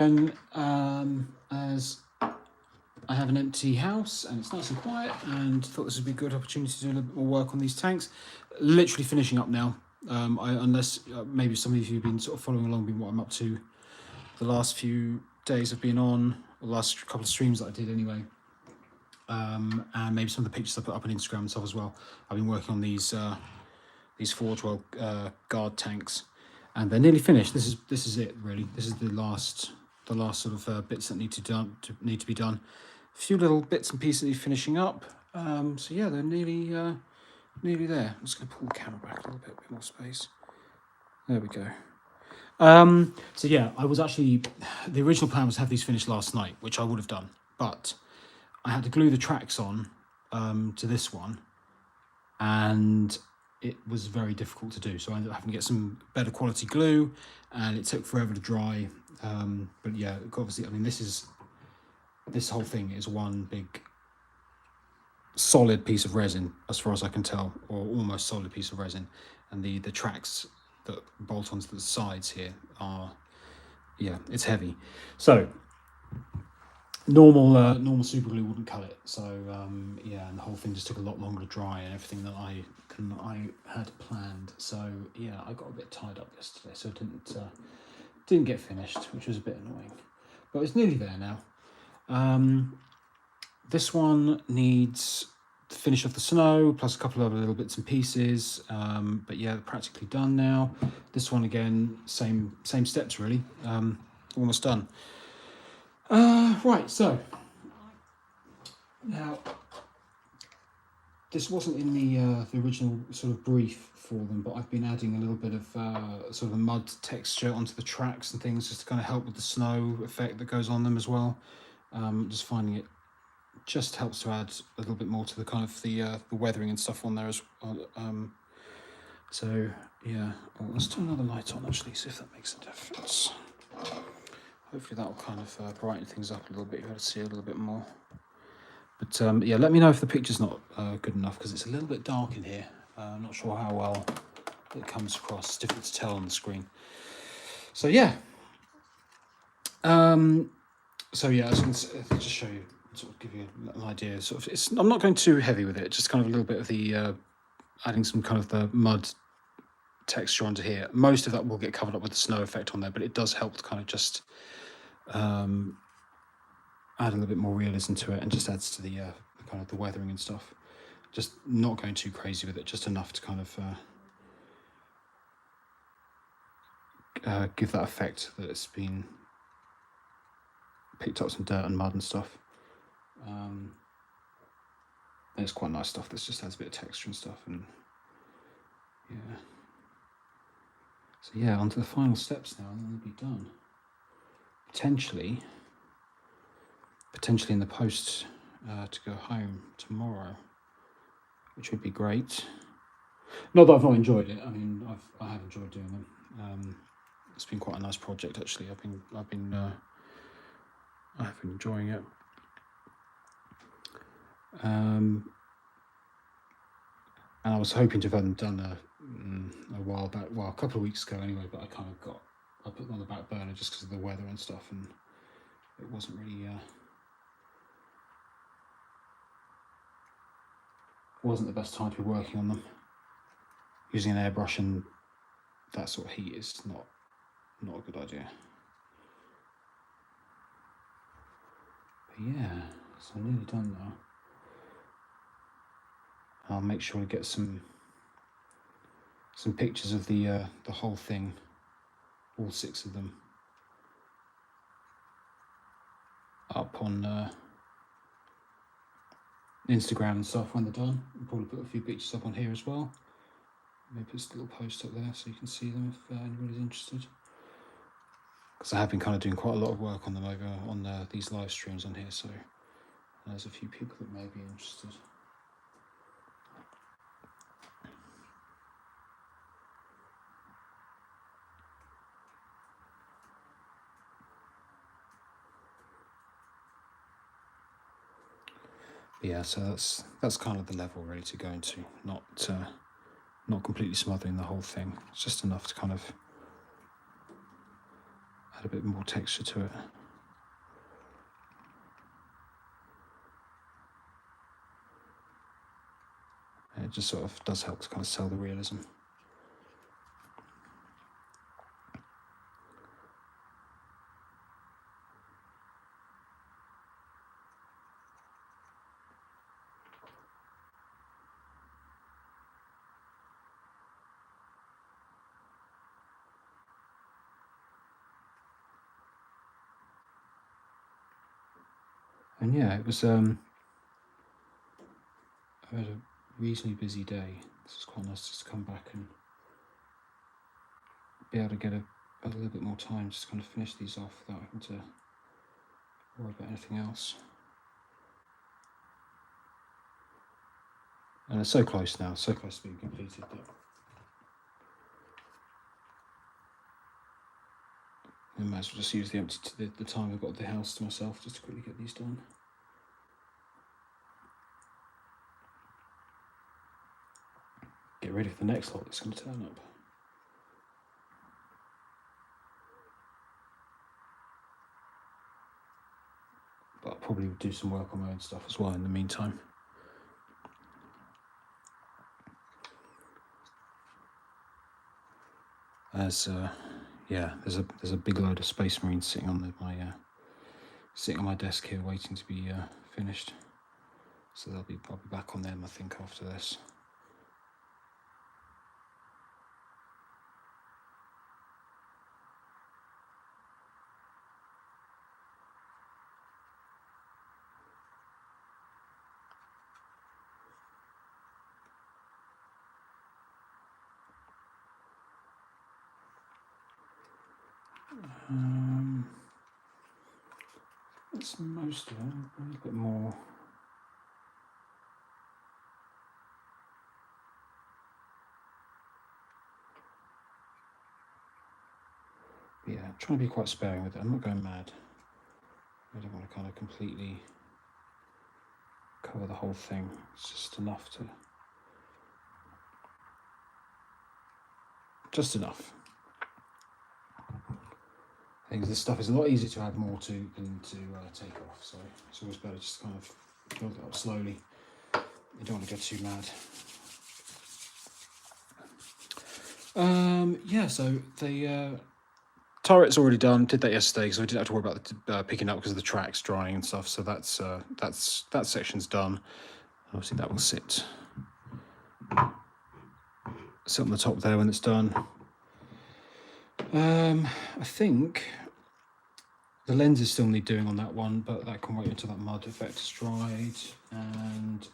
And as I have an empty house and it's nice and quiet, and thought this would be a good opportunity to do a little bit more work on these tanks. Literally finishing up now. Unless maybe some of you have been sort of following along, been what I'm up to the last few days I've been on, the last couple of streams that I did anyway. And maybe some of the pictures I put up on Instagram and stuff as well. I've been working on these Forge World guard tanks, and they're nearly finished. This is it really. This is the last sort of bits that need to be done. A few little bits and pieces finishing up. So yeah, they're nearly there. I'm just going to pull the camera back a little bit more space. There we go. So yeah, I was actually, the original plan was to have these finished last night, which I would have done, but I had to glue the tracks on to this one, and it was very difficult to do. So I ended up having to get some better quality glue, and it took forever to dry. But yeah, obviously, I mean, this whole thing is one big solid piece of resin, as far as I can tell, or almost solid piece of resin, and the tracks that bolt onto the sides here are, yeah, it's heavy. So normal super glue wouldn't cut it. So yeah, and the whole thing just took a lot longer to dry and everything that I had planned. So yeah, I got a bit tied up yesterday, so it didn't get finished, which was a bit annoying, but it's nearly there now. This one needs to finish off the snow, plus a couple of other little bits and pieces. But yeah, practically done now. This one again, same steps really. Almost done. Right, so now this wasn't in the original sort of brief for them, but I've been adding a little bit of sort of a mud texture onto the tracks and things, just to kind of help with the snow effect that goes on them as well. Just finding it just helps to add a little bit more to the kind of the weathering and stuff on there as well. So yeah, let's turn another light on actually, see if that makes a difference. Hopefully that will kind of brighten things up a little bit. You'll be able to see a little bit more. But yeah, let me know if the picture's not good enough, because it's a little bit dark in here. I'm not sure how well it comes across. It's difficult to tell on the screen. So yeah. So yeah, I was going to just show you, sort of give you an idea. Sort of, I'm not going too heavy with it. Just kind of a little bit of the adding some kind of the mud texture onto here. Most of that will get covered up with the snow effect on there, but it does help to kind of just add a little bit more realism to it, and just adds to the kind of the weathering and stuff. Just not going too crazy with it, just enough to kind of give that effect that it's been picked up some dirt and mud and stuff. And it's quite nice stuff. This just adds a bit of texture and stuff, and yeah. So yeah, onto the final steps now, and then we'll be done. Potentially in the post to go home tomorrow, which would be great. Not that I've not enjoyed it. I mean, I have enjoyed doing them. It's been quite a nice project actually. I've been enjoying it. And I was hoping to have had them done a while back, well, a couple of weeks ago anyway, but I put them on the back burner just because of the weather and stuff, and it wasn't really wasn't the best time to be working on them. Using an airbrush and that sort of heat is not a good idea. But yeah, so I'm nearly done now. I'll make sure to get some pictures of the whole thing, all 6 of them, up on Instagram and stuff when they're done. I'll probably put a few pictures up on here as well. Maybe put a little post up there so you can see them if anybody's interested. Because I have been kind of doing quite a lot of work on them over on these live streams on here, so there's a few people that may be interested. Yeah, so that's kind of the level ready to go into. Not completely smothering the whole thing. It's just enough to kind of add a bit more texture to it. And it just sort of does help to kind of sell the realism. And yeah, it was I had a reasonably busy day. This is quite nice just to come back and be able to get a little bit more time just to kind of finish these off without having to worry about anything else. And it's so close now, so close to being completed that I might as well just use the time I've got at the house to myself just to quickly get these done. Get ready for the next lot that's going to turn up. But I'll probably do some work on my own stuff as well in the meantime. As yeah, there's a big load of Space Marines sitting on my desk here, waiting to be finished. So I'll be back on them, I think, after this. That's most of it. A little bit more. But yeah, I'm trying to be quite sparing with it. I'm not going mad. I don't want to kind of completely cover the whole thing. It's just enough to. Just enough. I think this stuff is a lot easier to add more to than to take off, so it's always better just to kind of build it up slowly. You don't want to go too mad. Yeah, so the turret's already done. Did that yesterday because I didn't have to worry about the, picking up because of the tracks drying and stuff. So that section's done. Obviously, that will sit on the top there when it's done. I think the lenses still need doing on that one, but that can wait until that mud effect is dried. And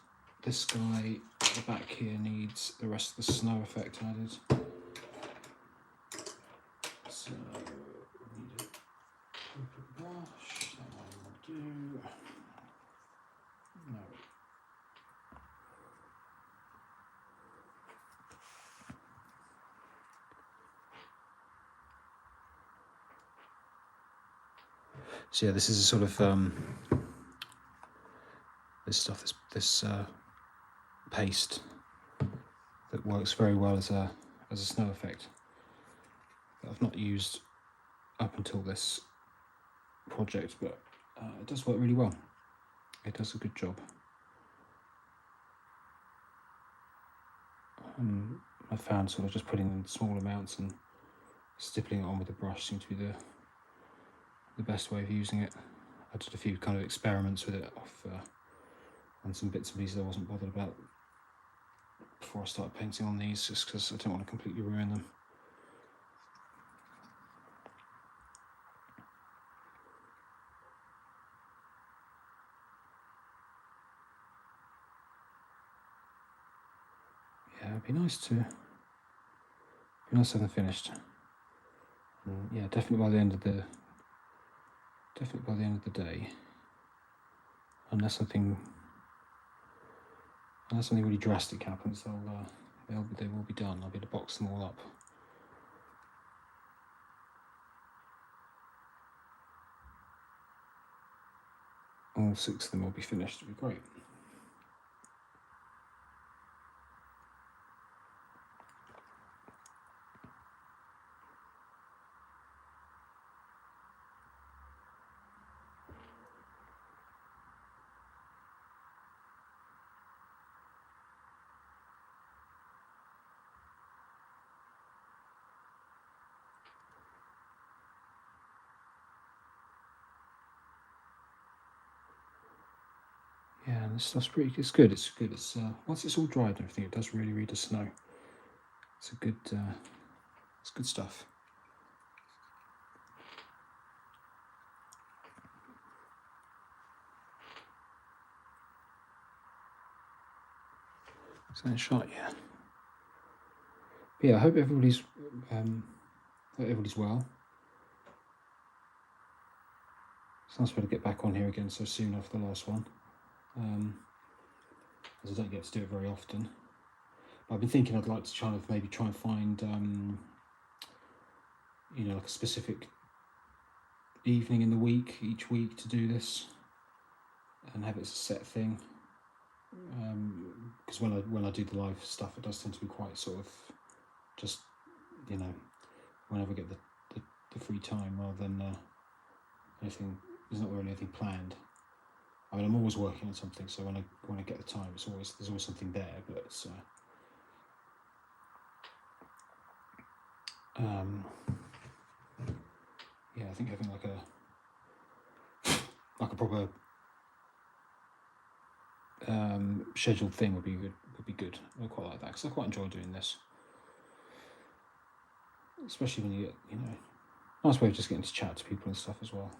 this guy at the back here needs the rest of the snow effect added. So we need a brush. That one will do. No. So yeah, this is a sort of this paste that works very well as a snow effect that I've not used up until this project, but it does work really well. It does a good job. I found sort of just putting in small amounts and stippling it on with a brush seemed to be the best way of using it. I did a few kind of experiments with it on some bits and pieces I wasn't bothered about before I started painting on these, just because I didn't want to completely ruin them. Yeah, it'd be nice to have them finished. And yeah, definitely by the end of the day, unless something really drastic happens, they will be done. I'll be able to box them all up. All 6 of them will be finished. It'll be great. Yeah, and this stuff's pretty. It's good. It's good. It's once it's all dried and everything, it does really read the snow. It's a good. It's good stuff. So in shot, yeah. But yeah, I hope everybody's well. It's nice to be able to get back on here again so soon after the last one, as I don't get to do it very often. But I've been thinking I'd like to maybe try and find, you know, like a specific evening in the week, each week, to do this, and have it as a set thing. Because when I do the live stuff, it does tend to be quite sort of just, you know, whenever I get the free time, rather than anything. There's not really anything planned. I mean, I'm always working on something, so when I get the time, there's always something there. But it's yeah, I think having like a proper scheduled thing would be good. I quite like that, because I quite enjoy doing this, especially when you get, you know, nice way of just getting to chat to people and stuff as well.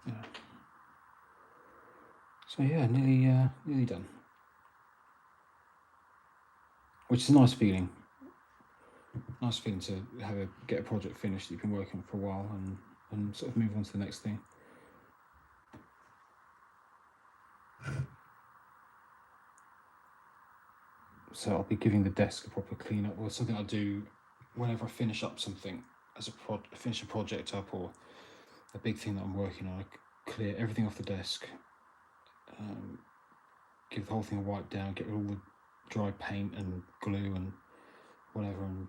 Yeah. So yeah, nearly done. Which is a nice feeling. Nice feeling to get a project finished that you've been working on for a while, and sort of move on to the next thing. So I'll be giving the desk a proper clean up, or something I do whenever I finish up something, finish a project up, or a big thing that I'm working on. I clear everything off the desk, give the whole thing a wipe down, get rid of all the dry paint and glue and whatever, and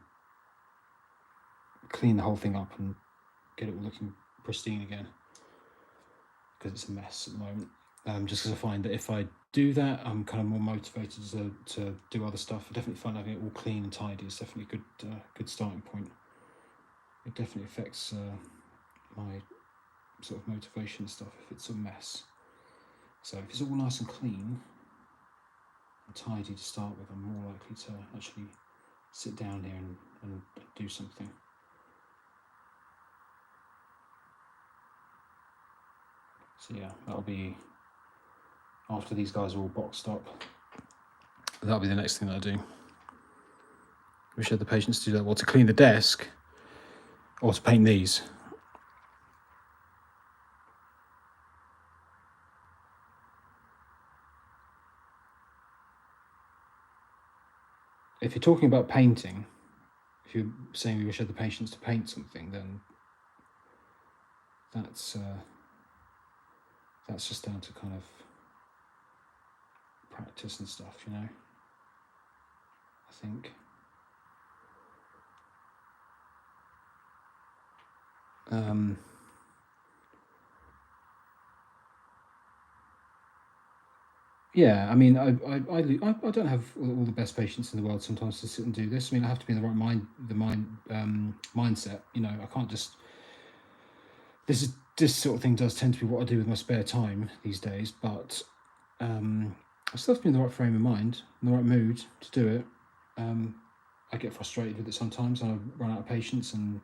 clean the whole thing up and get it all looking pristine again, because it's a mess at the moment. Just because I find that if I do that, I'm kind of more motivated to do other stuff. I definitely find having it all clean and tidy is definitely a good starting point. It definitely affects my sort of motivation stuff if it's a mess. So if it's all nice and clean and tidy to start with, I'm more likely to actually sit down here and do something. So yeah, that'll be, after these guys are all boxed up, that'll be the next thing that I do. We should have the patience to do that. Well, to clean the desk or to paint these. If you're talking about painting, if you're saying we wish had the patience to paint something, then that's just down to kind of practice and stuff, you know, I think. Yeah, I mean, I don't have all the best patience in the world sometimes to sit and do this. I mean, I have to be in the right mindset. You know, I can't just. This sort of thing does tend to be what I do with my spare time these days, but I still have to be in the right frame of mind, in the right mood to do it. I get frustrated with it sometimes, and I run out of patience and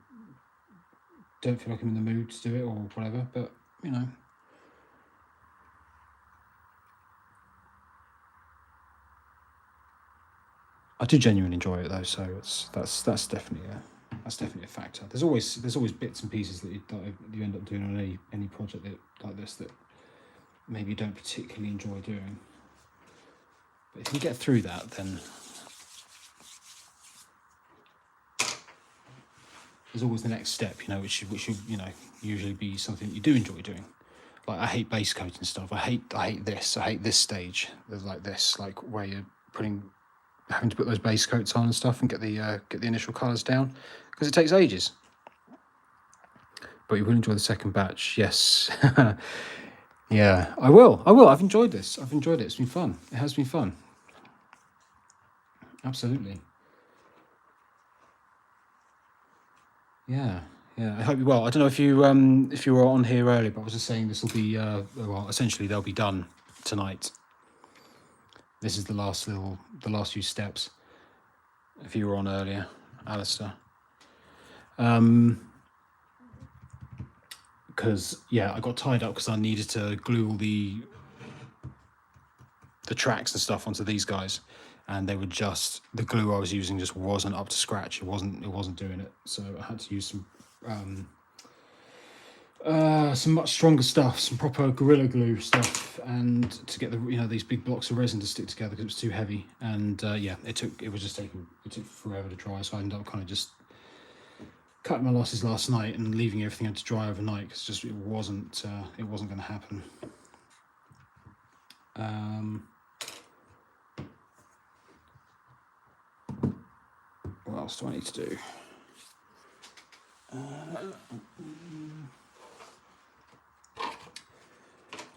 don't feel like I'm in the mood to do it or whatever. But you know. I do genuinely enjoy it though, so that's definitely a factor. There's always bits and pieces that you end up doing on any project like this that maybe you don't particularly enjoy doing. But if you get through that, then there's always the next step, you know, which should usually be something you do enjoy doing. Like I hate base coating stuff. I hate this. I hate this stage. There's like this, like where you're having to put those base coats on and stuff and get the initial colours down, because it takes ages. But you will enjoy the second batch, yes. Yeah, I will. I've enjoyed this. I've enjoyed it. It's been fun. It has been fun. Absolutely. Yeah. I hope you well. I don't know if you were on here earlier, but I was just saying this will be well, essentially they'll be done tonight. This is the last few steps. If you were on earlier, Alistair. Because I got tied up because I needed to glue all the tracks and stuff onto these guys, and they were just, the glue I was using just wasn't up to scratch. It wasn't doing it, so I had to use some much stronger stuff, some proper Gorilla Glue stuff, and to get these big blocks of resin to stick together because it was too heavy. And it took forever to dry, so I ended up kind of just cutting my losses last night and leaving everything to dry overnight because it wasn't going to happen. What else do I need to do?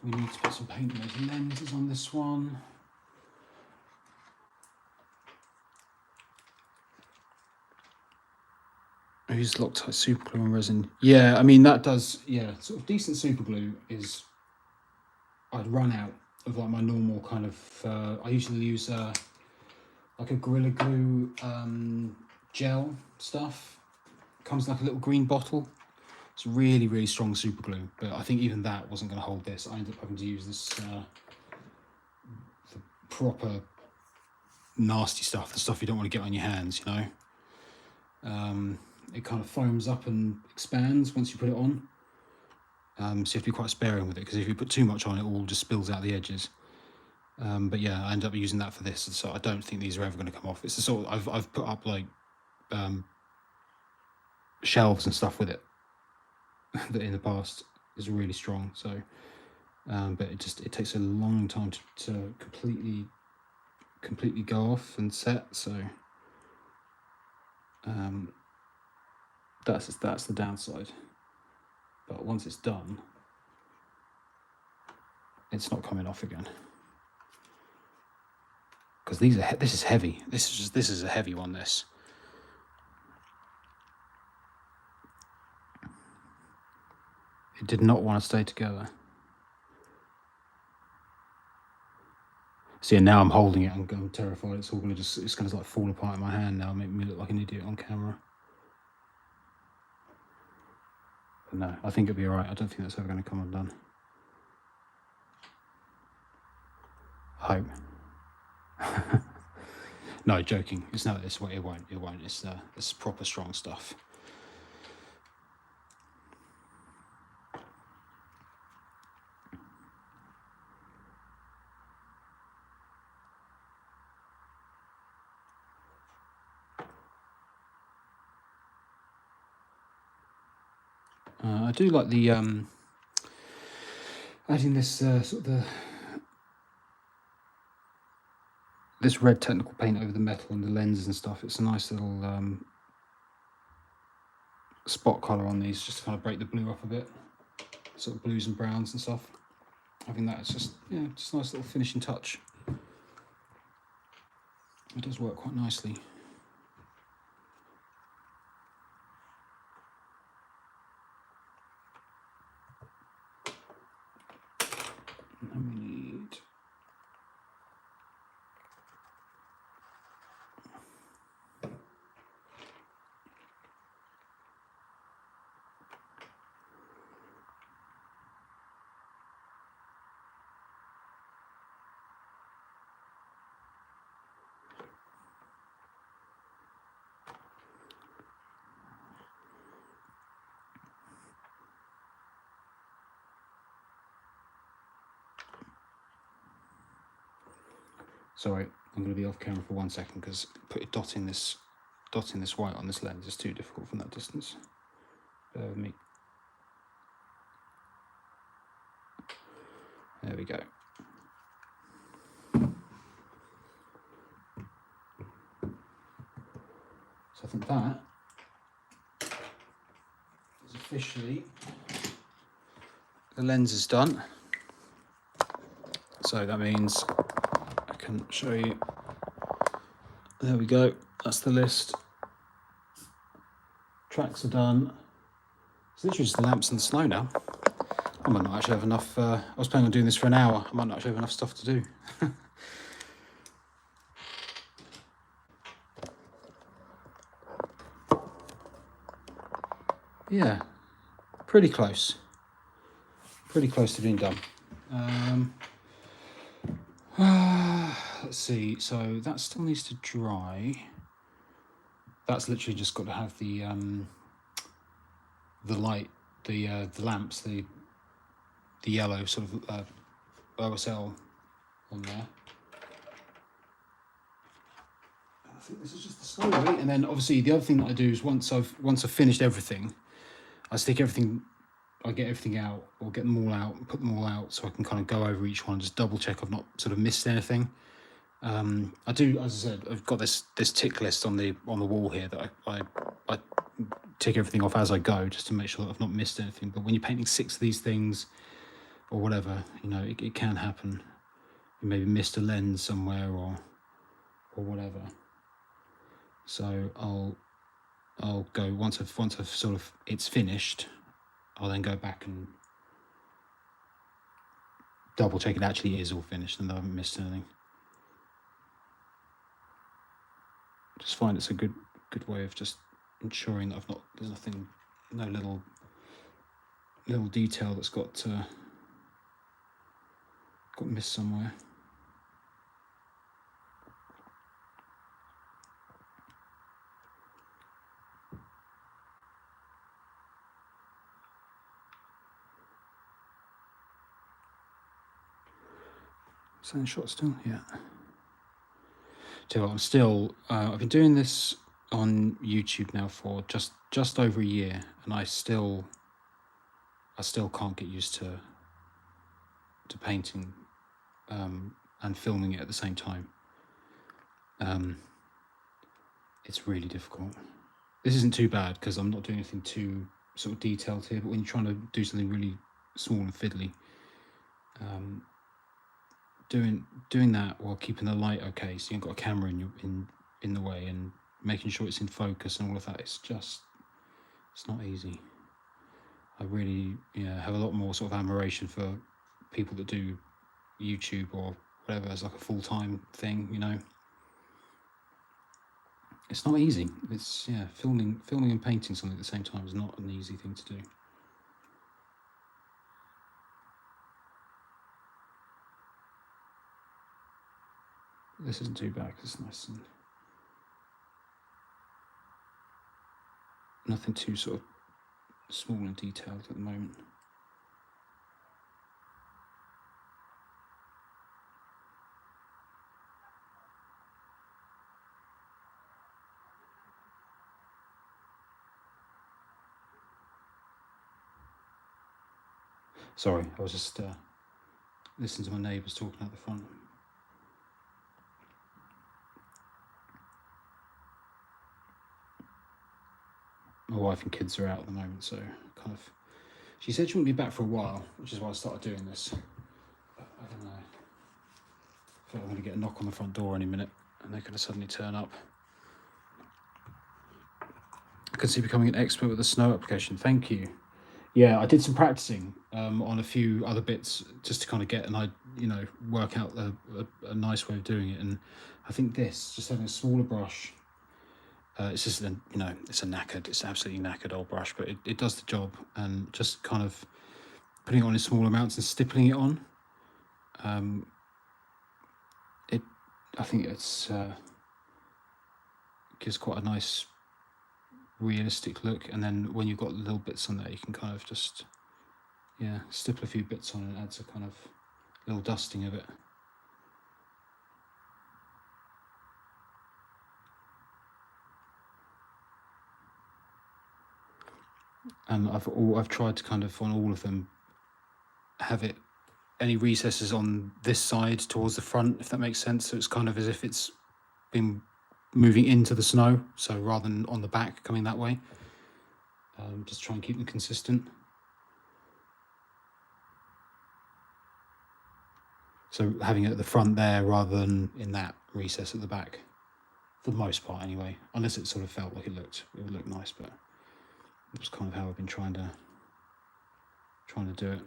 We need to put some paint on those lenses on this one. I use Loctite super glue and resin. Yeah, I mean that does. Yeah, sort of decent super glue is. I'd run out of like my normal kind of. I usually use like a Gorilla Glue gel stuff. Comes in like a little green bottle. It's really, really strong super glue, but I think even that wasn't going to hold this. I ended up having to use this the proper nasty stuff, the stuff you don't want to get on your hands, you know. It kind of foams up and expands once you put it on. So you have to be quite sparing with it, because if you put too much on, it all just spills out the edges. But yeah, I ended up using that for this, so I don't think these are ever going to come off. It's the sort of, I've put up like shelves and stuff with it that in the past is really strong. So, but it takes a long time to completely go off and set. So, that's the downside. But once it's done, it's not coming off again. Because this is heavy. This is a heavy one. This. It did not want to stay together. See, now I'm holding it. I'm terrified. It's going to like fall apart in my hand now, make me look like an idiot on camera. But no, I think it'll be alright. I don't think that's ever going to come undone. I hope. No, joking. It's not this way. It won't. It's proper strong stuff. I do like the adding this sort of this red technical paint over the metal and the lenses and stuff. It's a nice little spot colour on these, just to kind of break the blue up a bit, sort of blues and browns and stuff. I think that's just a nice little finishing touch. It does work quite nicely. And then we need Sorry, I'm going to be off camera for 1 second because put a dot in this dotting this white on this lens is too difficult from that distance. Bear with me. There we go. So I think that is officially, the lens is done. So that means I can show you. There we go. That's the list. Tracks are done. It's literally just the lamps and the snow now. I might not actually have enough. I was planning on doing this for an hour. I might not actually have enough stuff to do. Yeah, pretty close. Pretty close to being done. Let's see. So that still needs to dry. That's literally just got to have the light, the lamps, the yellow sort of OSL on there. I think this is just the snow, really. And then obviously the other thing that I do is once I've finished everything, I stick everything, I get everything out, or get them all out, and put them all out, so I can kind of go over each one and just double check I've not sort of missed anything. I do, as I said, I've got this tick list on the wall here that I tick everything off as I go, just to make sure that I've not missed anything. But when you're painting 6 of these things or whatever, you know, it can happen. You maybe missed a lens somewhere or whatever. So I'll go once I've sort of it's finished, I'll then go back and double check it actually is all finished and I haven't missed anything. Just find it's a good way of just ensuring that there's nothing, no little detail that's got missed somewhere. Same shot still, yeah. I'm still. I've been doing this on YouTube now for just over a year, and I still can't get used to painting and filming it at the same time. It's really difficult. This isn't too bad because I'm not doing anything too sort of detailed here. But when you're trying to do something really small and fiddly, doing that while keeping the light okay, so you've got a camera in the way and making sure it's in focus and all of that, it's not easy. I really have a lot more sort of admiration for people that do YouTube or whatever as like a full-time thing, you know. It's not easy. It's filming and painting something at the same time is not an easy thing to do. This isn't too bad because it's nice and nothing too sort of small and detailed at the moment. Sorry, I was just listening to my neighbours talking out the front. My wife and kids are out at the moment, so kind of. She said she wouldn't be back for a while, which is why I started doing this. But I don't know. I feel like I'm going to get a knock on the front door any minute, and they're going to suddenly turn up. I can see becoming an expert with the snow application. Thank you. Yeah, I did some practicing on a few other bits just to kind of get work out a nice way of doing it. And I think this, just having a smaller brush. It's just, it's absolutely knackered old brush, but it does the job. And just kind of putting it on in small amounts and stippling it on, I think it's gives quite a nice realistic look. And then when you've got little bits on there, you can kind of just stipple a few bits on and it adds a kind of little dusting of it. and I've tried to kind of on all of them have it any recesses on this side towards the front, if that makes sense. So it's kind of as if it's been moving into the snow, so rather than on the back coming that way. Just try and keep them consistent. So having it at the front there rather than in that recess at the back, for the most part anyway, unless it sort of felt like it would look nice, but that's kind of how I've been trying to do it.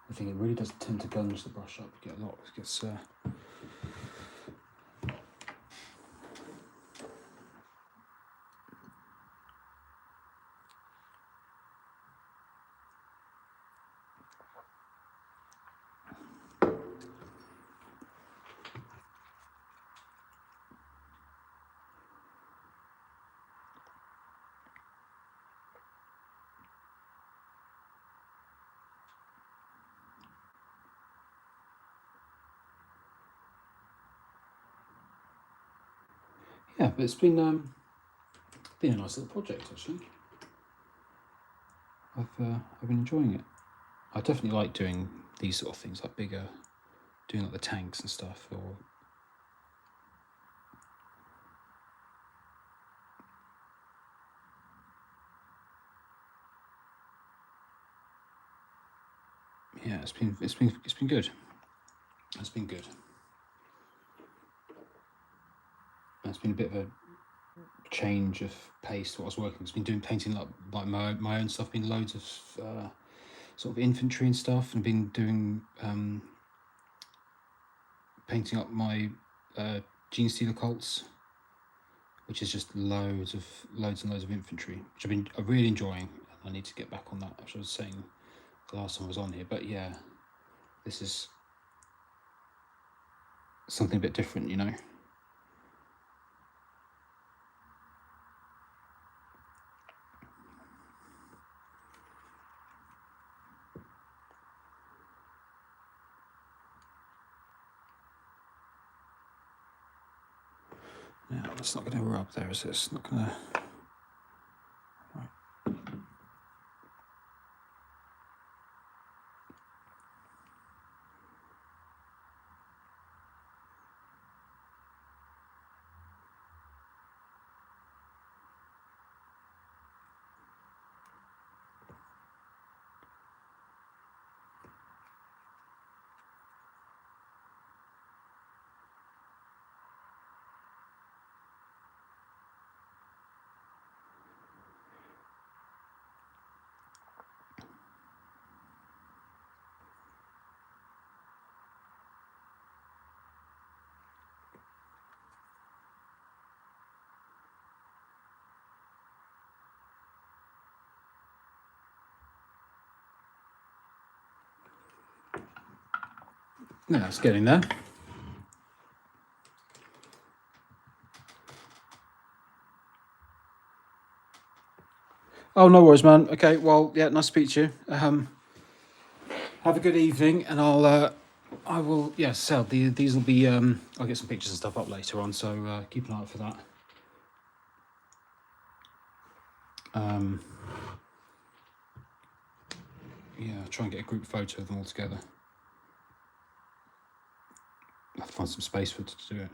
I think it really does tend to gunge the brush up. Get a lot. It gets. Yeah, but it's been a nice little project actually. I've been enjoying it. I definitely like doing these sort of things, like bigger, doing like the tanks and stuff, or yeah, it's been good. It's been good. It's been a bit of a change of pace to what I was working. It's been doing painting like my own stuff, been loads of sort of infantry and stuff, and been doing painting up my Gene Stealer cults, which is just loads and loads of infantry, which I'm really enjoying. I need to get back on that, as I was saying the last time I was on here. But yeah, this is something a bit different, you know. Now, it's not going to rub there, is it? It's not going to... Yeah, it's getting there. Oh, no worries, man. Okay, well, yeah, nice to speak to you. Have a good evening, and I will, yeah, so these will be, I'll get some pictures and stuff up later on, so keep an eye out for that. Yeah, try and get a group photo of them all together. I'll have to find some space for it to do it.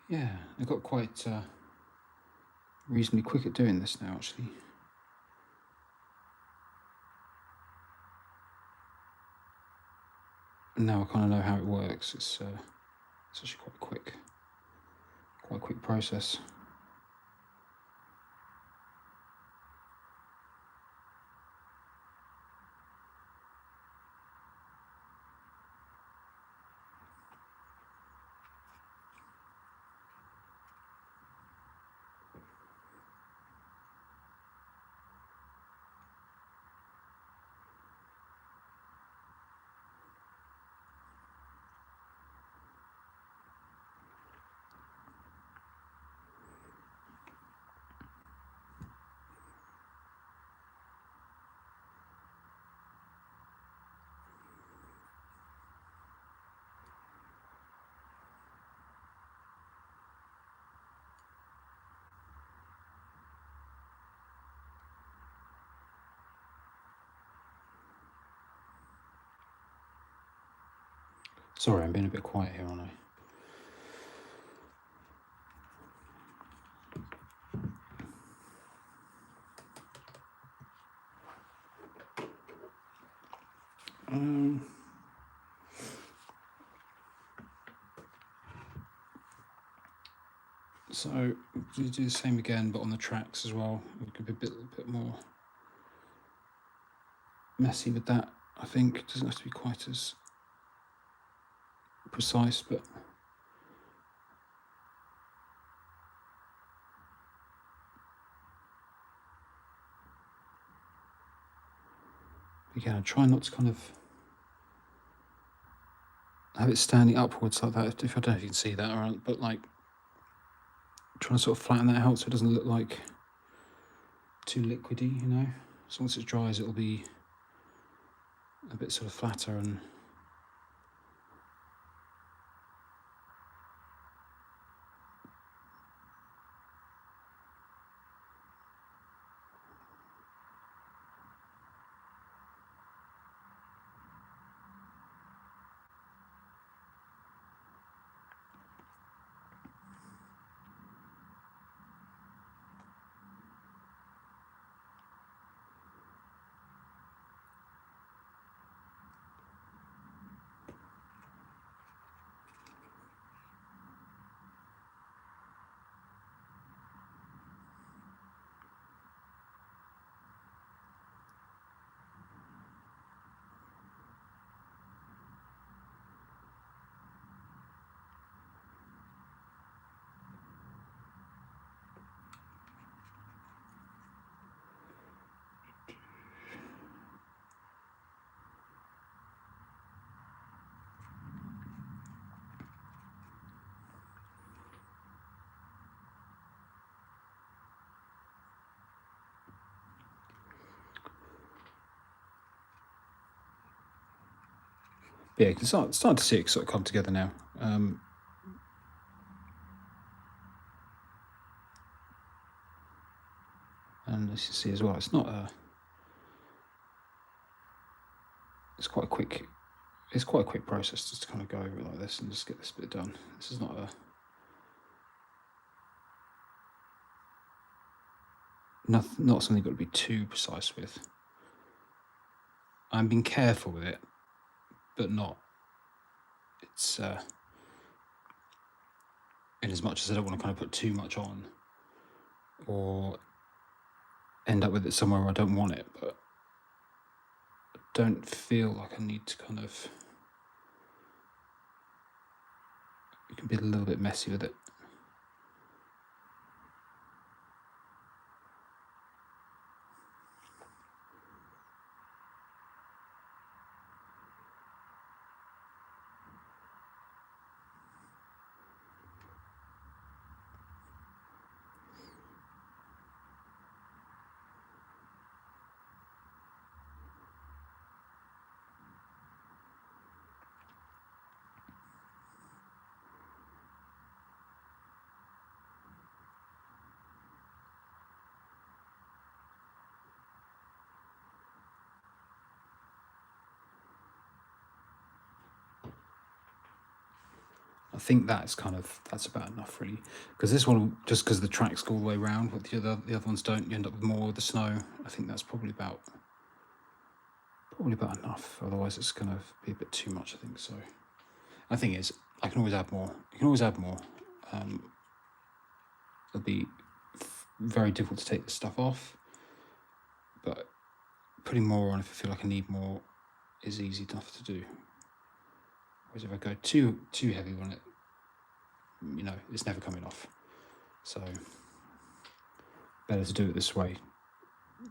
Yeah, I got quite reasonably quick at doing this now, actually. now I kind of know how it works. It's actually quite a quick process. Sorry, I'm being a bit quiet here, aren't I? So we do the same again, but on the tracks as well. We could be a bit more messy with that. I think it doesn't have to be quite as precise, but again, I try not to kind of have it standing upwards like that. If I don't know if you can see that, or but like trying to sort of flatten that out so it doesn't look like too liquidy, you know. So once it dries, it'll be a bit sort of flatter and yeah, you can start to see it sort of come together now. And as you see as well, it's not a. It's quite a quick process just to kind of go over it like this and just get this bit done. This is not something you've got to be too precise with. I'm being careful with it, but not. It's in as much as I don't want to kind of put too much on, or end up with it somewhere where I don't want it, but I don't feel like I need to kind of. You can be a little bit messy with it. I think that's about enough really, because this one, just because the tracks go all the way around, what the other ones don't, you end up with more of the snow. I think that's probably about Probably about enough, otherwise it's going to be a bit too much, I think. So the thing is, I can always add more. You can always add more. It'll be very difficult to take this stuff off, but putting more on if I feel like I need more is easy enough to do. Whereas if I go too heavy on it, you know, it's never coming off. So better to do it this way.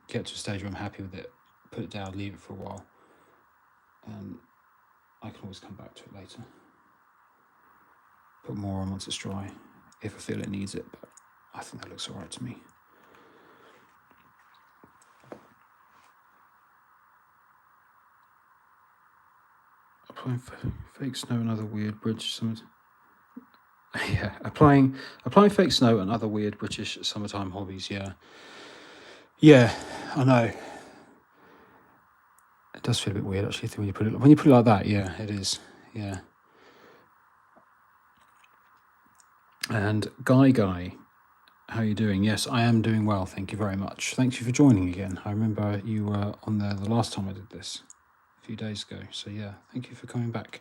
Get to a stage where I'm happy with it, put it down, leave it for a while, and I can always come back to it later. Put more on once it's dry, if I feel it needs it, but I think that looks alright to me. Applying fake snow and other weird British summer. Yeah, applying fake snow and other weird British summertime hobbies. Yeah, I know. It does feel a bit weird actually when you put it like that. Yeah, it is. Yeah. And Guy, how are you doing? Yes, I am doing well. Thank you very much. Thank you for joining again. I remember you were on there the last time I did this, a few days ago. So yeah, thank you for coming back.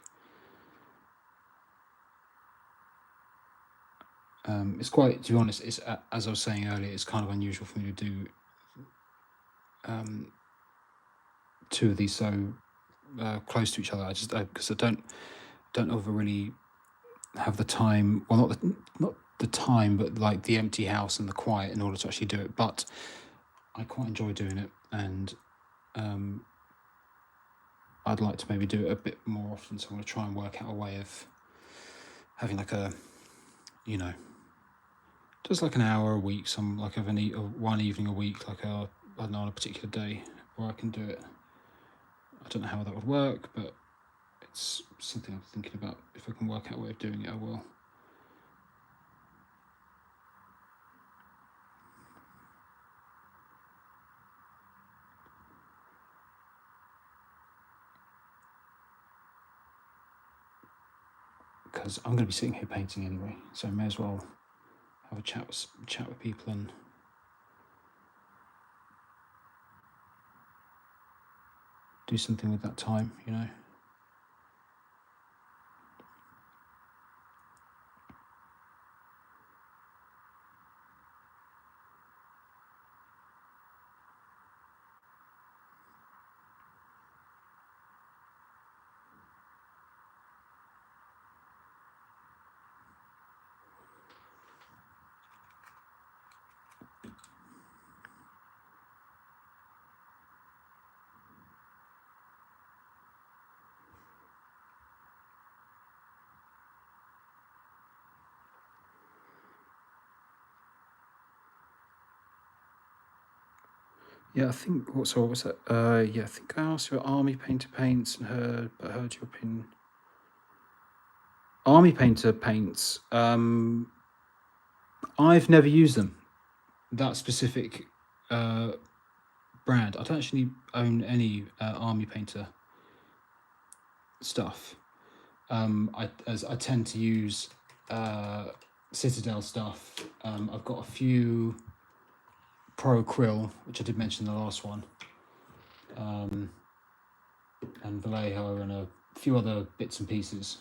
It's quite, to be honest, it's as I was saying earlier, it's kind of unusual for me to do two of these so close to each other. I just because I don't ever really have the time. Well, not the time, but like the empty house and the quiet in order to actually do it. But I quite enjoy doing it, and I'd like to maybe do it a bit more often. So I'm going to try and work out a way of having like a, you know, just like an hour a week, one evening a week, like I don't know, on a particular day where I can do it. I don't know how that would work, but it's something I'm thinking about. If I can work out a way of doing it, I will. Because I'm going to be sitting here painting anyway, so I may as well have a chat with people and do something with that time, you know. Yeah, I think what was that? Yeah, I think I asked you about Army Painter paints and heard your opinion. Army Painter paints. I've never used them. That specific brand. I don't actually own any Army Painter stuff. I tend to use Citadel stuff. I've got a few Pro Acryl, which I did mention in the last one, and Vallejo and a few other bits and pieces.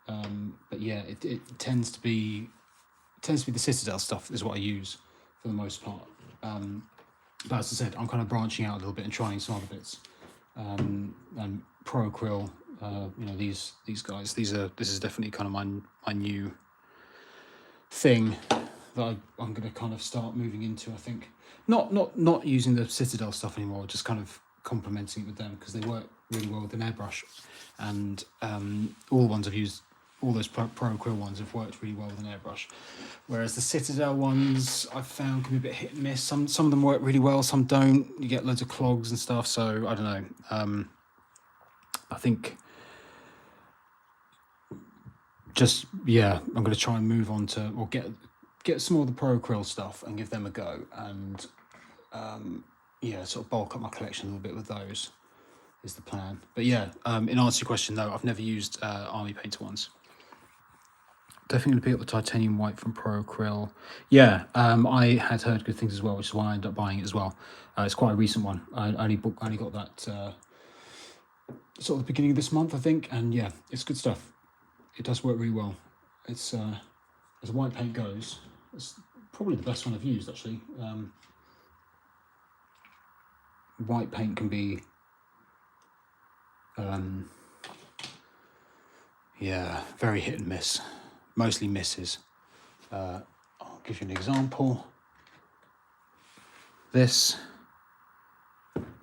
But yeah, it tends to be the Citadel stuff is what I use for the most part. But as I said, I'm kind of branching out a little bit and trying some other bits. And Pro Acryl, you know, these guys. This is definitely kind of my new thing that I'm going to kind of start moving into. I think not using the Citadel stuff anymore, just kind of complementing it with them because they work really well with an airbrush, and all the ones I've used, all those Pro Acryl ones have worked really well with an airbrush, whereas the Citadel ones I've found can be a bit hit and miss. Some of them work really well, some don't. You get loads of clogs and stuff, so I don't know. I think just, yeah, I'm going to try and move on to, or get some more of the Pro Acryl stuff and give them a go, and yeah, sort of bulk up my collection a little bit with those is the plan. But yeah, in answer to your question, no, I've never used Army Painter ones. Definitely going to pick up the titanium white from Pro Acryl. Yeah, I had heard good things as well, which is why I ended up buying it as well. It's quite a recent one. I only got that sort of the beginning of this month, I think, and yeah, it's good stuff. It does work really well. It's as white paint goes, it's probably the best one I've used actually. White paint can be, yeah, very hit and miss. Mostly misses. I'll give you an example. This,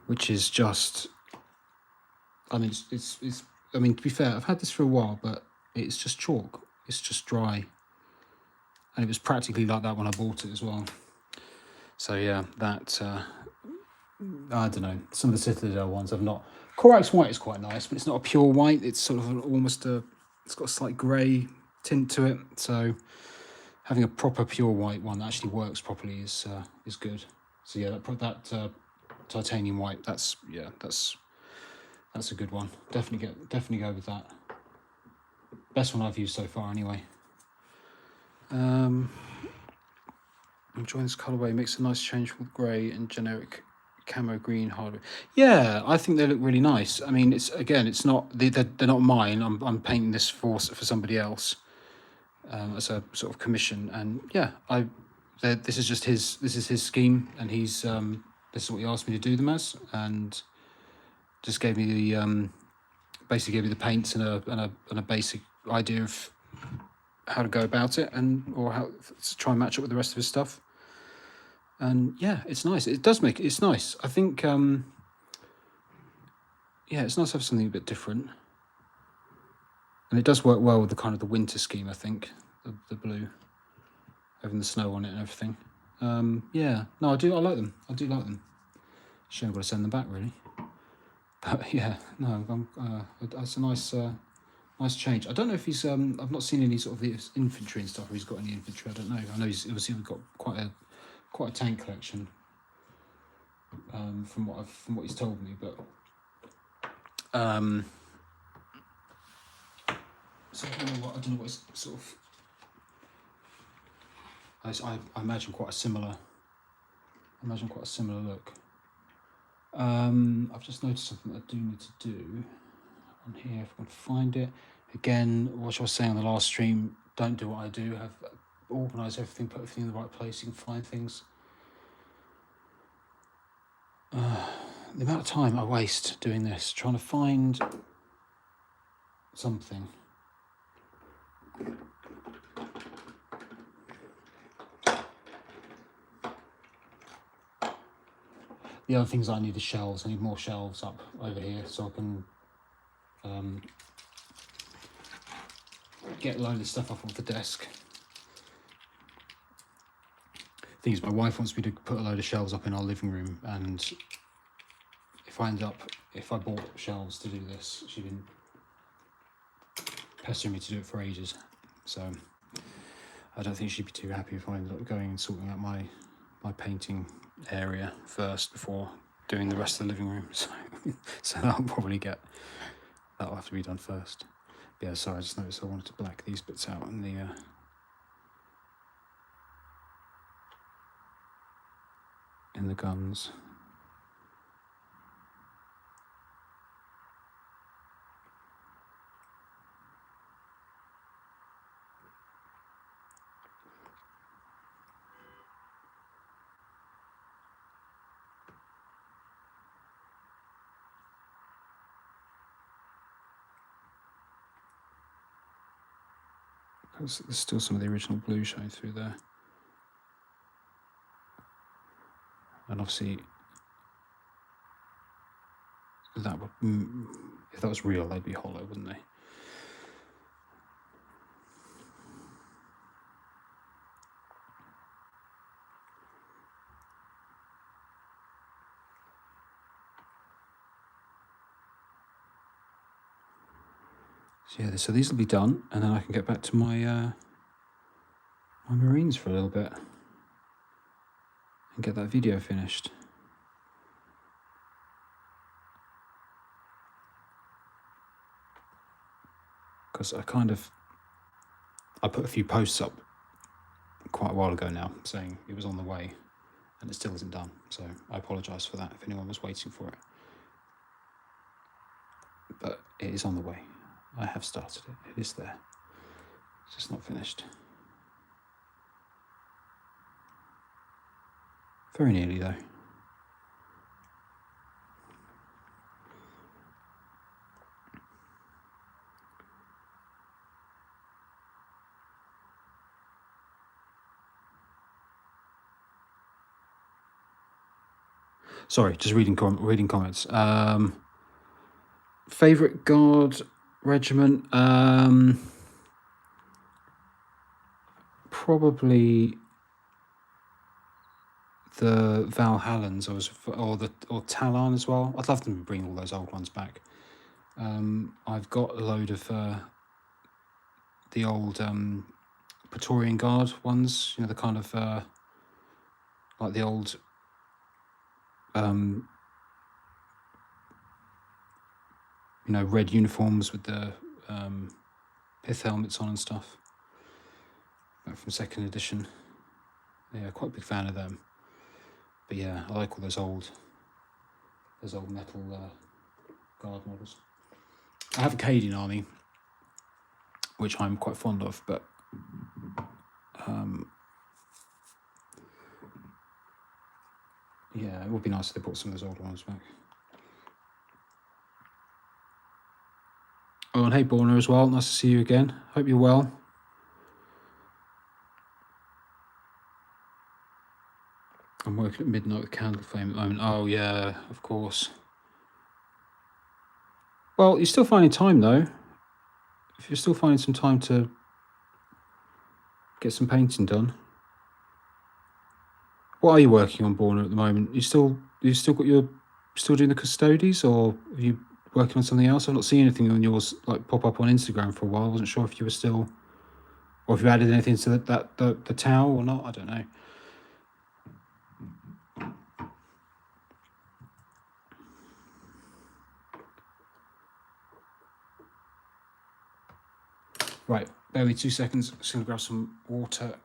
which is just, I mean, it's I mean, to be fair, I've had this for a while, but it's just chalk. It's just dry. And it was practically like that when I bought it as well. So yeah, that, I don't know, some of the Citadel ones I've not. Corax White is quite nice, but it's not a pure white. It's sort of almost it's got a slight grey tint to it. So having a proper pure white one that actually works properly is good. So yeah, that titanium white, that's a good one. Definitely go with that. Best one I've used so far anyway. I'm enjoying this colourway. Makes a nice change with grey and generic camo green hardware. Yeah, I think they look really nice. I mean, it's not they're not mine. I'm painting this for somebody else as a sort of commission, and yeah, this is just his scheme, and he's this is what he asked me to do them as, and just gave me the basically gave me the paints and a basic idea of how to go about it, or how to try and match it with the rest of his stuff. And yeah, it's nice. It's nice. I think yeah, it's nice to have something a bit different, and it does work well with the kind of the winter scheme. I think the blue, having the snow on it and everything. Yeah, no, I like them. I do like them. Shame I've got to send them back really. But yeah, no, it's a nice change. I don't know if he's I've not seen any sort of the infantry and stuff. Or he's got any infantry. I don't know. I know he's obviously got quite a tank collection. From what he's told me, but so I don't know what it's sort of. I imagine quite a similar. Look. I've just noticed something I do need to do on here if I can find it. Again, what I was saying on the last stream, don't do what I do. Have organise everything, put everything in the right place. You can find things. The amount of time I waste doing this, trying to find something. The other things I need is shelves. I need more shelves up over here so I can get a load of stuff up off the desk. Thing is, my wife wants me to put a load of shelves up in our living room, and if I bought shelves to do this, she's been pestering me to do it for ages. So I don't think she'd be too happy if I ended up going and sorting out my painting area first before doing the rest of the living room. So that'll have to be done first. But yeah, sorry, I just noticed I wanted to black these bits out in the guns. Because there's still some of the original blue showing through there. And obviously, that would, if that was real, they'd be hollow, wouldn't they? So yeah, so these will be done, and then I can get back to my my Marines for a little bit and get that video finished. Because I put a few posts up quite a while ago now saying it was on the way, and it still isn't done. So I apologise for that if anyone was waiting for it. It is on the way. I have started it. It is there. It's just not finished. Very nearly though. Sorry, just reading comments. Favorite guard regiment? Probably the Valhallans, or Talon as well. I'd love them to bring all those old ones back. I've got a load of the old Praetorian Guard ones. You know, the kind of like the old you know, red uniforms with the pith helmets on and stuff. Back from 2nd edition. Yeah, quite a big fan of them. But yeah, I like all those old metal guard models. I have a Cadian army, which I'm quite fond of, but yeah, it would be nice if they brought some of those old ones back. Oh, and hey, Borna as well. Nice to see you again. Hope you're well. I'm working at midnight with Candle Flame at the moment. Oh, yeah, of course. Well, you're still finding time, though. If you're still finding some time to get some painting done. What are you working on, Borna, at the moment? Still doing the Custodies, or are you working on something else? I've not seen anything on yours like pop up on Instagram for a while. I wasn't sure if you were still, or if you added anything to the towel or not. I don't know. Right, bear with me 2 seconds. Just gonna grab some water.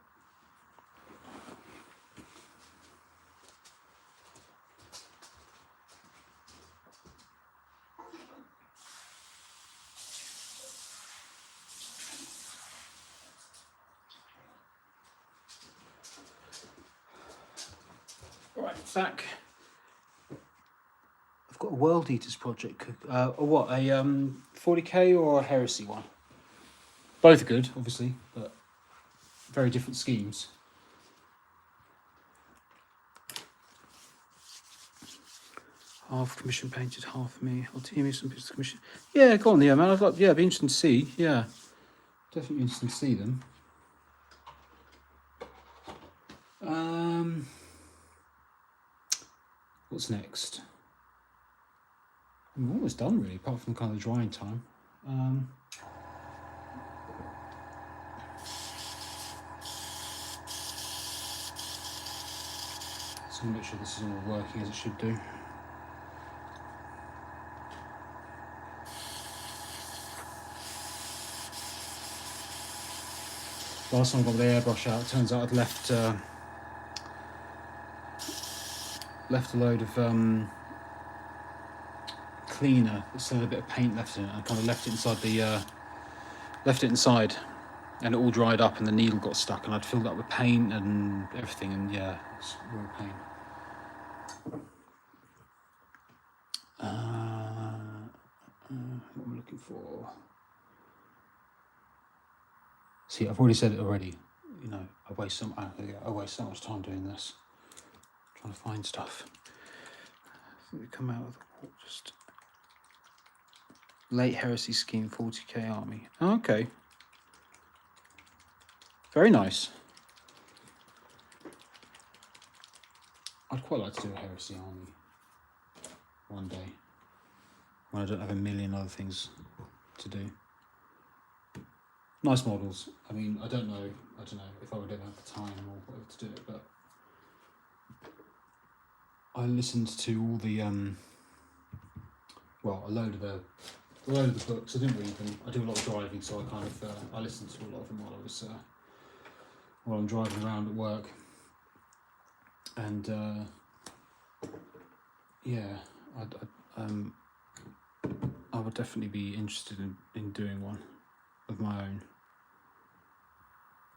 Right, back. I've got a World Eaters project. Or what? A 40k or a Heresy one? Both are good, obviously, but very different schemes. Half commission painted, half me. I'll team you some pieces of commission. Yeah, go on, yeah, man. I'd be interesting to see. Yeah, definitely interesting to see them. What's next? I'm almost done, really, apart from kind of drying time. So make sure this is all working as it should do. Last time I got the airbrush out, it turns out I'd left a load of cleaner that still had a bit of paint left in it. I kind of left it inside, and it all dried up, and the needle got stuck, and I'd filled up with paint and everything, and yeah, it's a real pain. What am I looking for? See, I've already said it already. You know, I waste so much time doing this, trying to find stuff. I think we come out with just late Heresy scheme, 40k army. Oh, okay, very nice. I'd quite like to do a Heresy army one day when I don't have a million other things to do. Nice models. I mean, I don't know if I would ever have the time or whatever to do it, but I listened to all the a load of the books. I didn't read them. I do a lot of driving, so I kind of I listened to a lot of them while I'm driving around at work, and yeah, I I would definitely be interested in doing one of my own.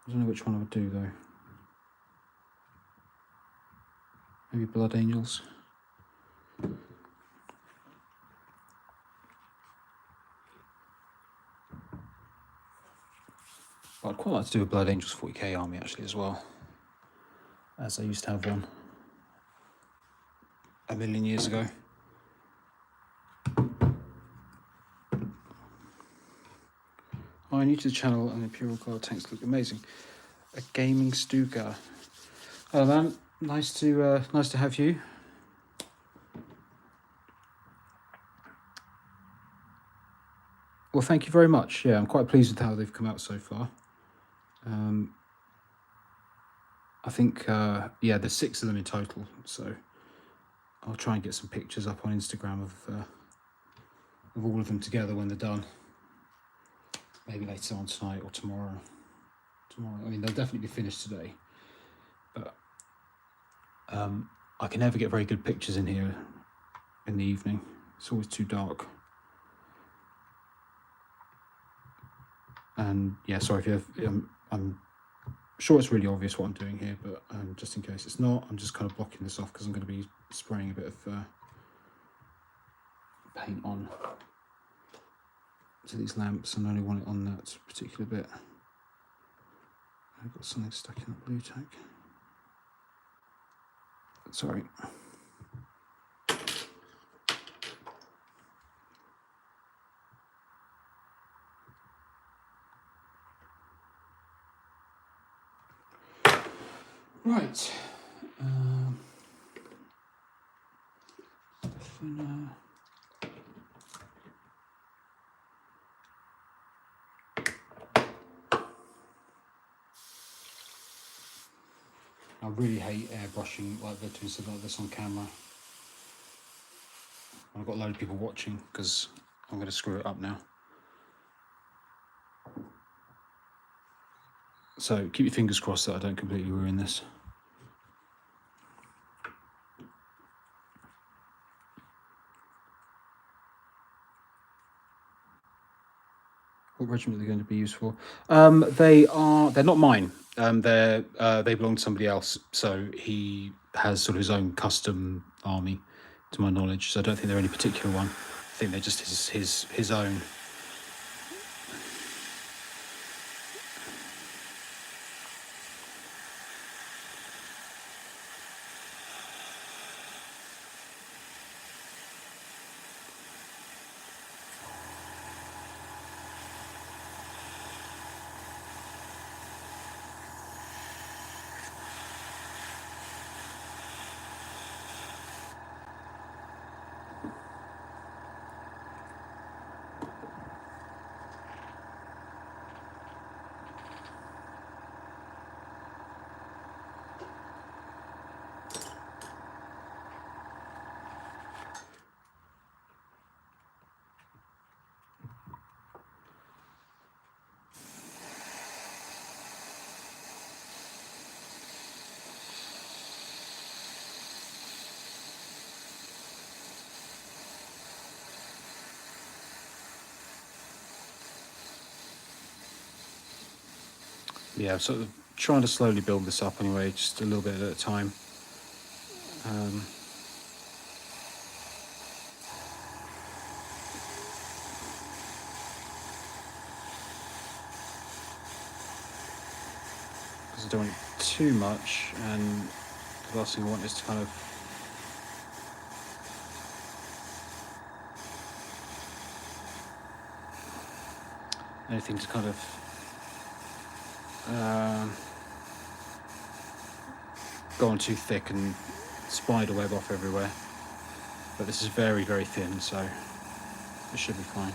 I don't know which one I would do though. Maybe Blood Angels. But I'd quite like to do a Blood Angels 40k army actually as well, as I used to have one a million years ago. Oh, I'm new to the channel and the Imperial Guard tanks look amazing. A gaming Stuka. Hello man, nice to have you. Well, thank you very much. Yeah, I'm quite pleased with how they've come out so far. I think, yeah, there's 6 of them in total, so I'll try and get some pictures up on Instagram of all of them together when they're done. Maybe later on tonight or tomorrow. I mean, they'll definitely be finished today, but I can never get very good pictures in here in the evening. It's always too dark. And yeah, sorry if you have, I'm sure it's really obvious what I'm doing here, but just in case it's not, I'm just kind of blocking this off because I'm going to be spraying a bit of paint on to these lamps, and I only want it on that particular bit. I've got something stuck in that blue tack. Sorry. Right. I really hate airbrushing like that, doing something like this on camera. I've got a load of people watching because I'm going to screw it up now. So keep your fingers crossed that I don't completely ruin this. What regiment are they going to be used for? They're not mine. They belong to somebody else. So he has sort of his own custom army, to my knowledge. So I don't think they're any particular one. I think they're just his own. Yeah, sort of trying to slowly build this up anyway, just a little bit at a time. Because I don't want too much, and the last thing I want is to kind of anything to kind of go on too thick and spider web off everywhere. But this is very, very thin, so it should be fine.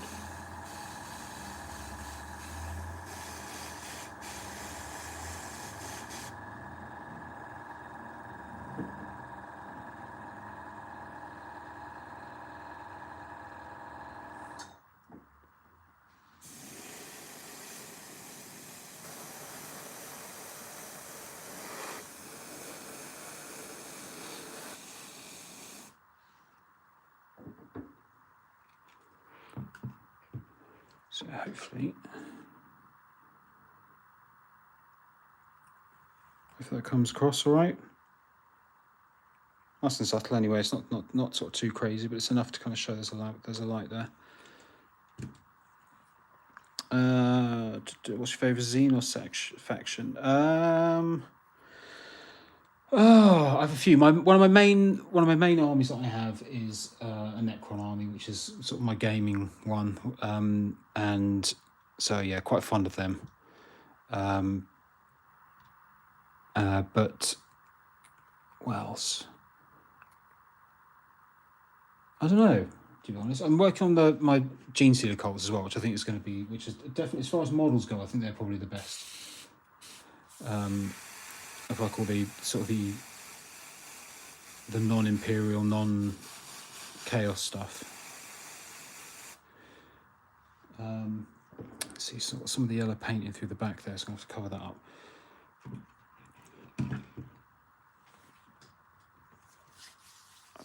So hopefully that comes across all right. Nice and subtle anyway. It's not sort of too crazy, but it's enough to kind of show there's a light there. What's your favourite zine or faction? Oh, I have a few. One of my main armies that I have is a Necron army, which is sort of my gaming one. And so yeah, quite fond of them. But what else? I don't know, to be honest. I'm working on my Gene Sealer cults as well, which I think is going to be, which is definitely, as far as models go, I think they're probably the best. If I call the sort of the non-imperial, non-chaos stuff. Let's see some of the yellow painting through the back there, so I'm going to have to cover that up.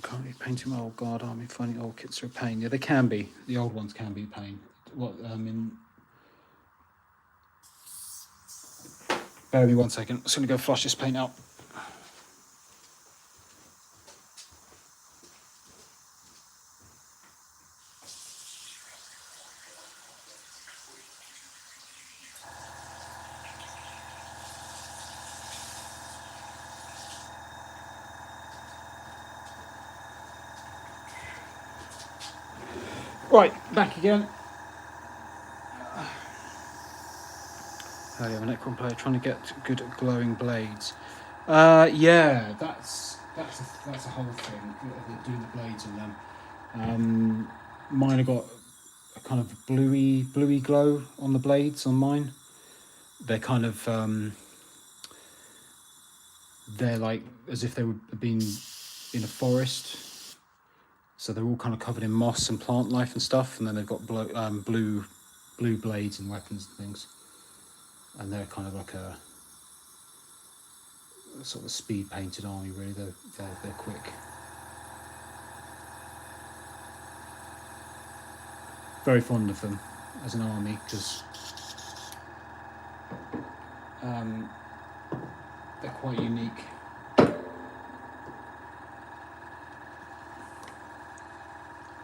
Can't be painting my old guard army. Finding old kits are a pain. Yeah, they can be. The old ones can be a pain. Bear with me 1 second. I'm just going to go flush this paint out. Right, back again. Oh, yeah, a Necron player trying to get good glowing blades. Yeah, that's a whole thing. Doing the blades on them. Mine have got a kind of bluey glow on the blades on mine. They're kind of they're like as if they would have been in a forest. So they're all kind of covered in moss and plant life and stuff, and then they've got blue blades and weapons and things, and they're kind of like a sort of speed painted army. Really, they're quick. Very fond of them as an army because they're quite unique.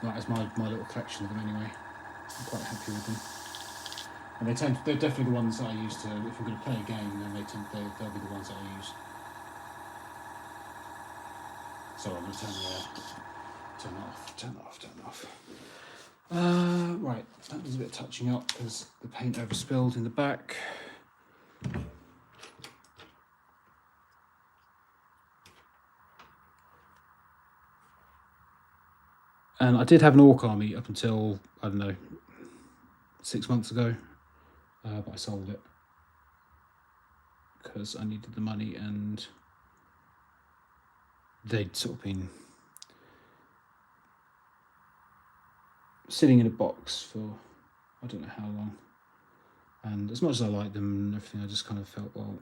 That is my little collection of them anyway. I'm quite happy with them. And they're definitely the ones that I use to, if I'm going to play a game, then they'll be the ones that I use. Sorry, I'm going to turn that off. Right, that needs a bit of touching up because the paint overspilled in the back. And I did have an orc army up until, I don't know, 6 months ago, but I sold it because I needed the money, and they'd sort of been sitting in a box for I don't know how long. And as much as I like them and everything, I just kind of felt, well,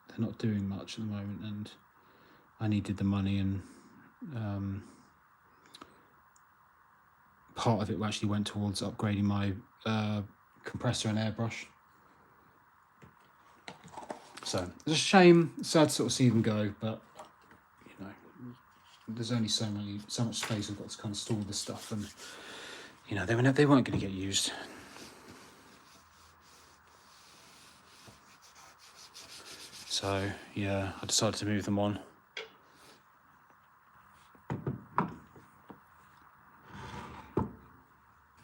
they're not doing much at the moment, and I needed the money, and part of it actually went towards upgrading my compressor and airbrush. So it's a shame, sad to sort of see them go, but you know, there's only so much space I've got to kind of store this stuff, and you know, they weren't going to get used. So yeah, I decided to move them on.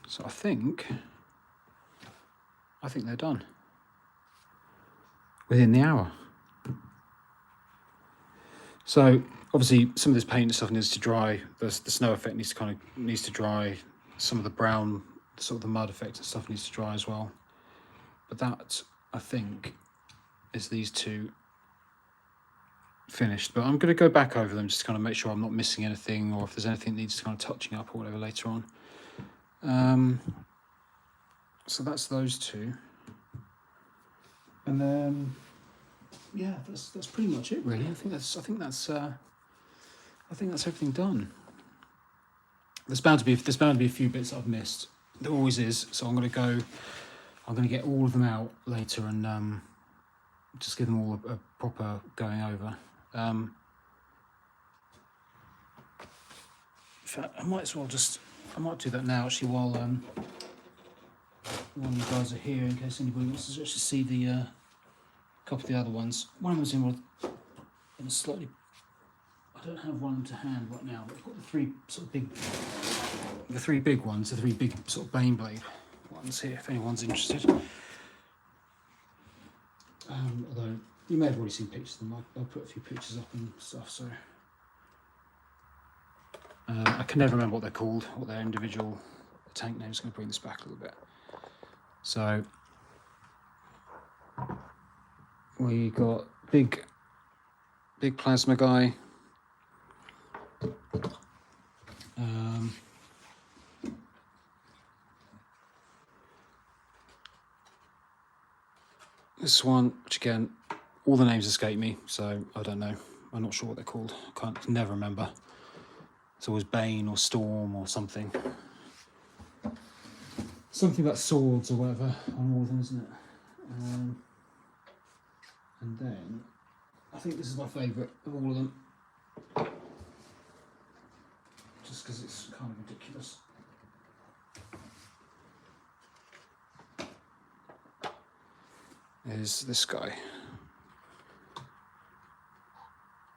So I think they're done within the hour. So obviously some of this paint and stuff needs to dry. The snow effect needs to dry. Some of the brown, sort of the mud effect and stuff needs to dry as well. But that, I think, is these two finished. But I'm going to go back over them just to kind of make sure I'm not missing anything, or if there's anything that needs to kind of touching up or whatever later on. So that's those two, and then yeah, that's pretty much it really. I think that's everything done. There's bound to be a few bits I've missed, There always is. So I'm going to get all of them out later and just give them all a proper going over. In fact, I might do that now actually while you guys are here, in case anybody wants to actually see the couple of the other ones. One of them's in a slightly. I don't have one to hand right now, but I've got the three big ones, the three big sort of Baneblade ones here, if anyone's interested. Although you may have already seen pictures of them, I'll put a few pictures up and stuff. So I can never remember what they're called, what their individual tank names. Going to bring this back a little bit. So we got big plasma guy. This one, which again, all the names escape me, so I don't know. I'm not sure what they're called. I never remember. It's always Bane or Storm or something. Something about swords or whatever on all of them, isn't it? And then, I think this is my favourite of all of them. Just because it's kind of ridiculous. Is this guy,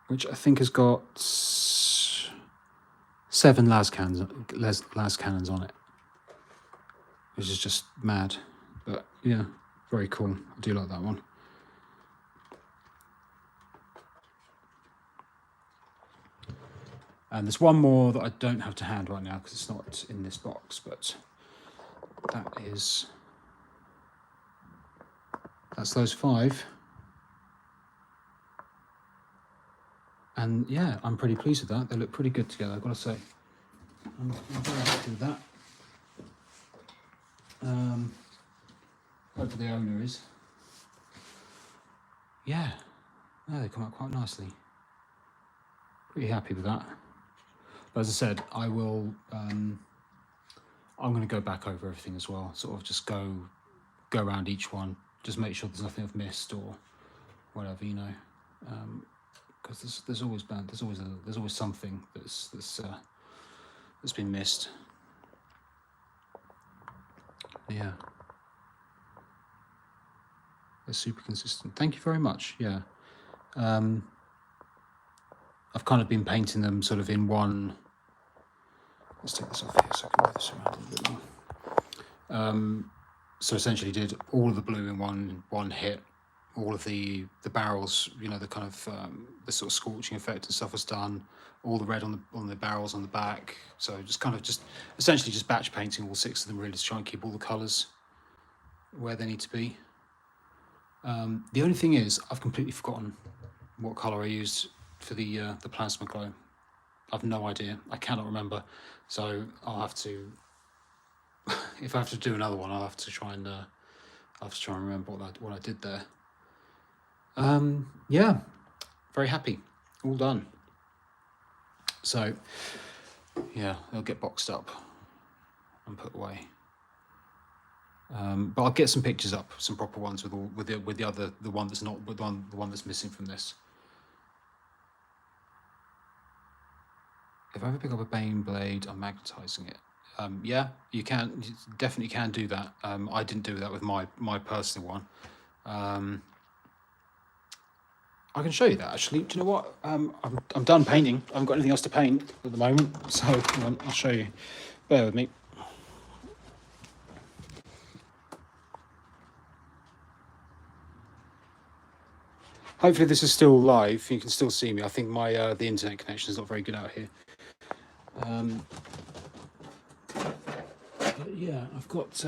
which I think has got 7 las cannons on it, which is just mad. But yeah, very cool. I do like that one. And there's one more that I don't have to hand right now because it's not in this box, but that's those 5. And yeah, I'm pretty pleased with that. They look pretty good together, I've got to say. I'm very happy with that. Hopefully the owner is. Yeah, they come out quite nicely. Pretty happy with that. But as I said, I'm going to go back over everything as well. Sort of just go around each one. Just make sure there's nothing I've missed or whatever, you know, because there's always something that's been missed. Yeah, they're super consistent. Thank you very much. Yeah, I've kind of been painting them sort of in one. Let's take this off here so I can move this around a little bit more. So essentially did all of the blue in one hit. All of the barrels, you know, the kind of the sort of scorching effect and stuff was done. All the red on the barrels on the back. So just essentially batch painting all 6 of them really to try and keep all the colours where they need to be. The only thing is I've completely forgotten what colour I used for the plasma glow. I've no idea. I cannot remember. So I'll have to. If I have to do another one, I'll have to try and remember what I did there. Yeah, very happy. All done. So yeah, they'll get boxed up and put away. But I'll get some pictures up, some proper ones with the one that's not the one that's missing from this. If I ever pick up a Baneblade, I'm magnetising it. Yeah, you definitely can do that. I didn't do that with my personal one. I can show you that actually. Do you know what? I'm done painting. I haven't got anything else to paint at the moment, so I'll show you. Bear with me. Hopefully this is still live. You can still see me. I think my the internet connection is not very good out here. But yeah, I've got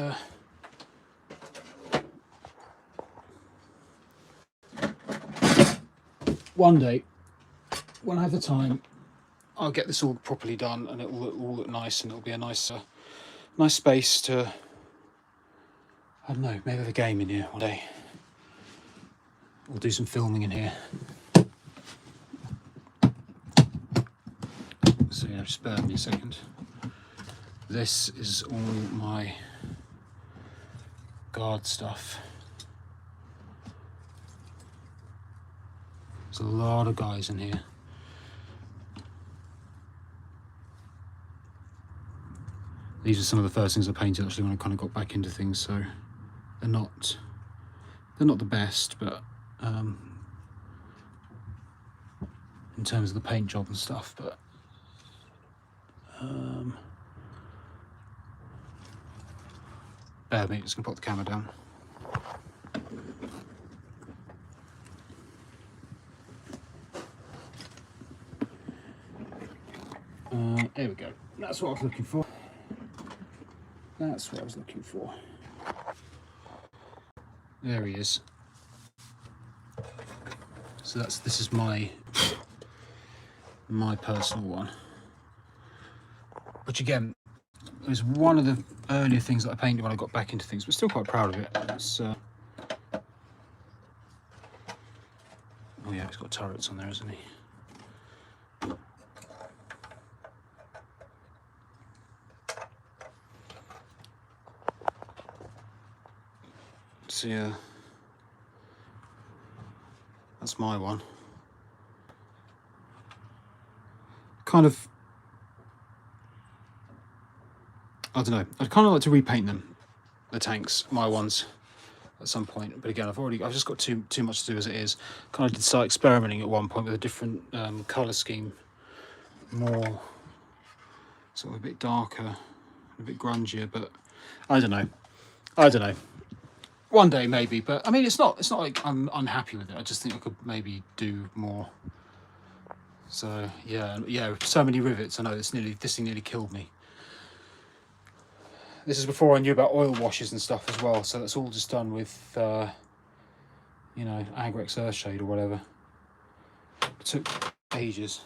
one day when I have the time, I'll get this all properly done, and it will all look nice, and it'll be a nice space to, I don't know, maybe have a game in here one day. We'll do some filming in here. So yeah, just bear with me a second. This is all my guard stuff. There's a lot of guys in here. These are some of the first things I painted actually when I kind of got back into things, so they're not the best, but in terms of the paint job and stuff, but bear with me, just gonna put the camera down. There we go. That's what I was looking for. That's what I was looking for. There he is. So this is my personal one, which again was one of the earlier things that I painted when I got back into things, but still quite proud of it. It's, oh yeah, he's got turrets on there, hasn't he? So yeah, that's my one. Kind of, I don't know, I'd kind of like to repaint them, the tanks, my ones, at some point. But again, I've just got too much to do as it is. Kind of did start experimenting at one point with a different colour scheme, more sort of a bit darker, a bit grungier. But I don't know. One day maybe, but I mean, it's not like I'm unhappy with it. I just think I could maybe do more. So yeah, so many rivets. I know this thing nearly killed me. This is before I knew about oil washes and stuff as well. So that's all just done with, you know, Agrex Earthshade or whatever. It took ages.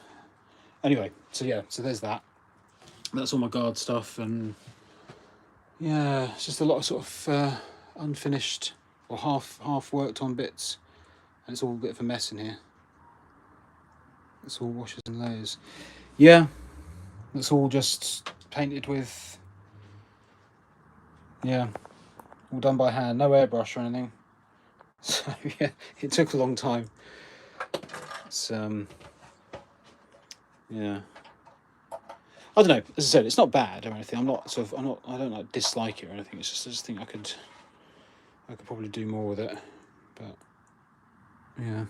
Anyway, so yeah, so there's that. That's all my guard stuff, and yeah, it's just a lot of sort of unfinished or half worked on bits, and it's all a bit of a mess in here. It's all washes and layers. Yeah, it's all just painted with, yeah, all done by hand, no airbrush or anything. So yeah, it took a long time. It's yeah, I don't know. As I said, it's not bad or anything. I don't like dislike it or anything. It's just I just think I could probably do more with it. But yeah,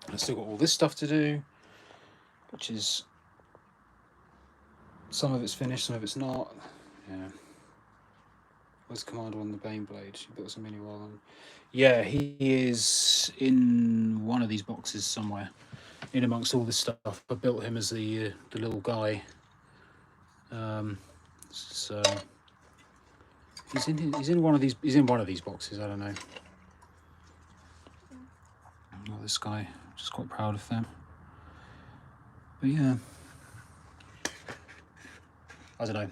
I've still got all this stuff to do, which is, some of it's finished, some of it's not. Yeah. Where's Commander on the Baneblade? She built some mini wall on. Yeah, he is in one of these boxes somewhere, in amongst all this stuff. I built him as the little guy. So he's in one of these boxes. I don't know. Oh, this guy, just quite proud of them. But yeah, I don't know.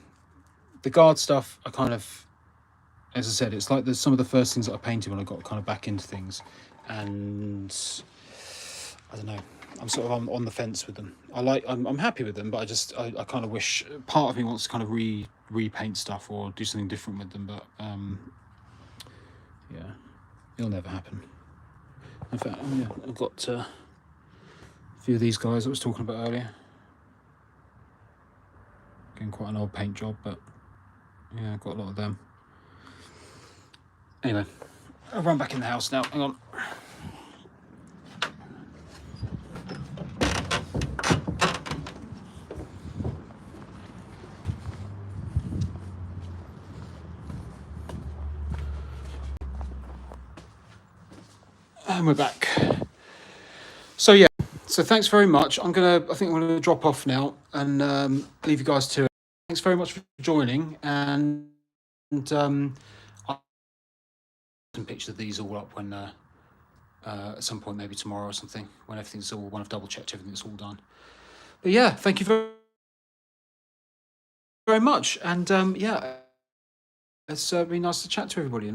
The guard stuff, I kind of, as I said, it's like some of the first things that I painted when I got kind of back into things, and I don't know, I'm sort of on the fence with them. I'm happy with them, but I kind of wish, part of me wants to kind of repaint stuff or do something different with them, but yeah, it'll never happen. In fact, yeah, I've got a few of these guys I was talking about earlier. Again, quite an old paint job, but yeah, I've got a lot of them. Anyway, I'll run back in the house now. Hang on. And we're back. So yeah, so thanks very much. I think I'm gonna drop off now and leave you guys to it. Thanks very much for joining, and I'll put some pictures of these all up when at some point, maybe tomorrow or something, when I've double checked everything's all done. But yeah, thank you very much, and yeah, it's been nice to chat to everybody.